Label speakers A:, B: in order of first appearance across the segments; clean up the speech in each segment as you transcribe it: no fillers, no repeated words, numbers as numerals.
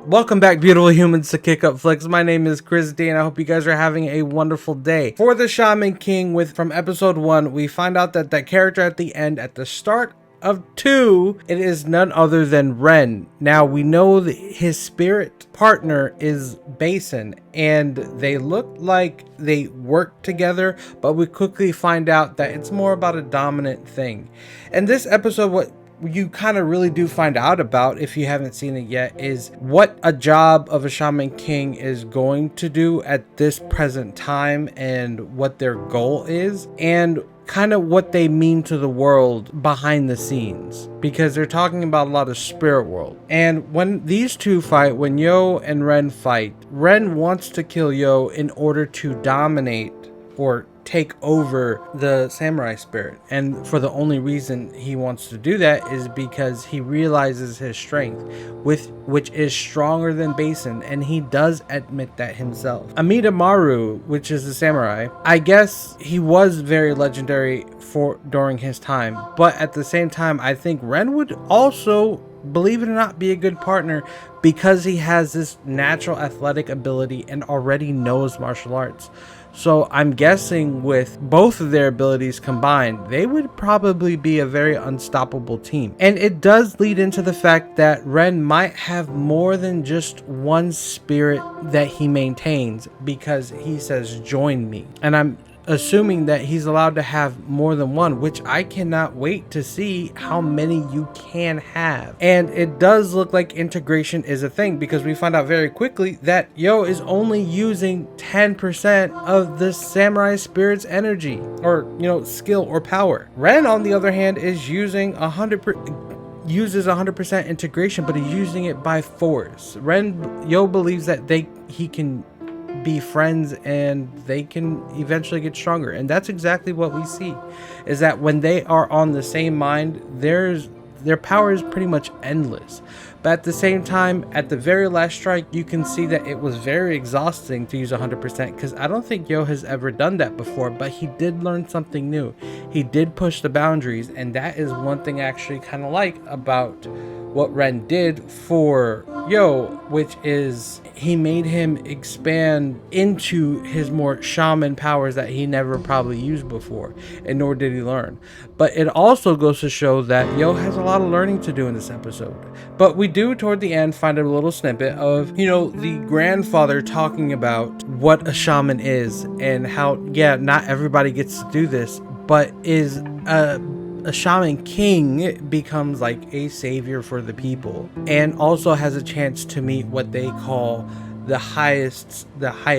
A: Welcome back, beautiful humans, to Kick Up Flicks. My name is Chris D, and I hope you guys are having a wonderful day. For the Shaman King, from episode 1, we find out that that character at the end, at the start of 2, it is none other than Ren. Now, we know that his spirit partner is Basin, and they look like they work together, but we quickly find out that it's more about a dominant thing. In this episode, what you kind of really do find out about, if you haven't seen it yet, is what a job of a Shaman King is going to do at this present time, and what their goal is, and kind of what they mean to the world behind the scenes, because they're talking about a lot of spirit world. And when these two fight, when Yo and Ren fight, Ren wants to kill Yo in order to dominate or take over the samurai spirit, and for the only reason he wants to do that is because he realizes his strength, which is stronger than Basin, and he does admit that himself. Amida Maru, which is the samurai, I guess he was very legendary during his time, but at the same time I think Ren would also, believe it or not, be a good partner, because he has this natural athletic ability and already knows martial arts. So I'm guessing with both of their abilities combined, they would probably be a very unstoppable team. And it does lead into the fact that Ren might have more than just one spirit that he maintains, because he says, "Join me." And I'm assuming that he's allowed to have more than one, which I cannot wait to see how many you can have. And it does look like integration is a thing, because we find out very quickly that Yo is only using 10% of the samurai spirit's energy, or skill or power. Ren, on the other hand, is using 100% integration, but he's using it by force. Yo believes that he can be friends and they can eventually get stronger, and that's exactly what we see, is that when they are on the same mind, their power is pretty much endless. But at the same time, at the very last strike, you can see that it was very exhausting to use 100%, because I don't think Yo has ever done that before, but he did learn something new. He did push the boundaries, and that is one thing I actually kind of like about what Ren did for Yo, which is he made him expand into his more shaman powers that he never probably used before, and nor did he learn. But it also goes to show that Yo has a lot of learning to do in this episode. But we do, toward the end, find a little snippet of, the grandfather talking about what a shaman is, and how, not everybody gets to do this, but is a Shaman King becomes like a savior for the people, and also has a chance to meet what they call the highest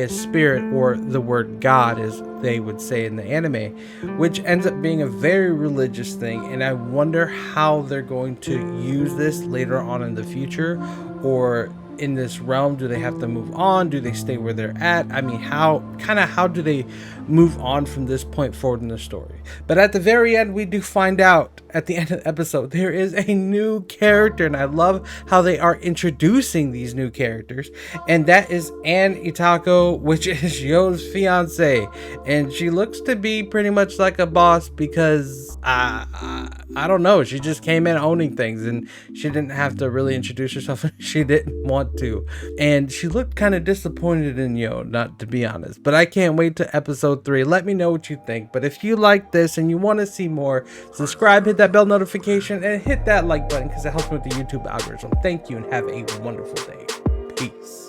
A: spirit, or the word God, as they would say in the anime, which ends up being a very religious thing. And I wonder how they're going to use this later on in the future, or in this realm. Do they have to move on? Do they stay where they're at? I mean, how do they move on from this point forward in the story? But at the very end, we do find out, at the end of the episode, there is a new character, and I love how they are introducing these new characters, and that is Ann Itako, which is Yo's fiance, and she looks to be pretty much like a boss, because I don't know, she just came in owning things, and she didn't have to really introduce herself if she didn't want to, and she looked kind of disappointed in Yo, not to be honest. But I can't wait to episode 3. Let me know what you think. But if you like this and you want to see more, subscribe, hit that bell notification, and hit that like button, because it helps me with the YouTube algorithm. Thank you, and have a wonderful day. Peace.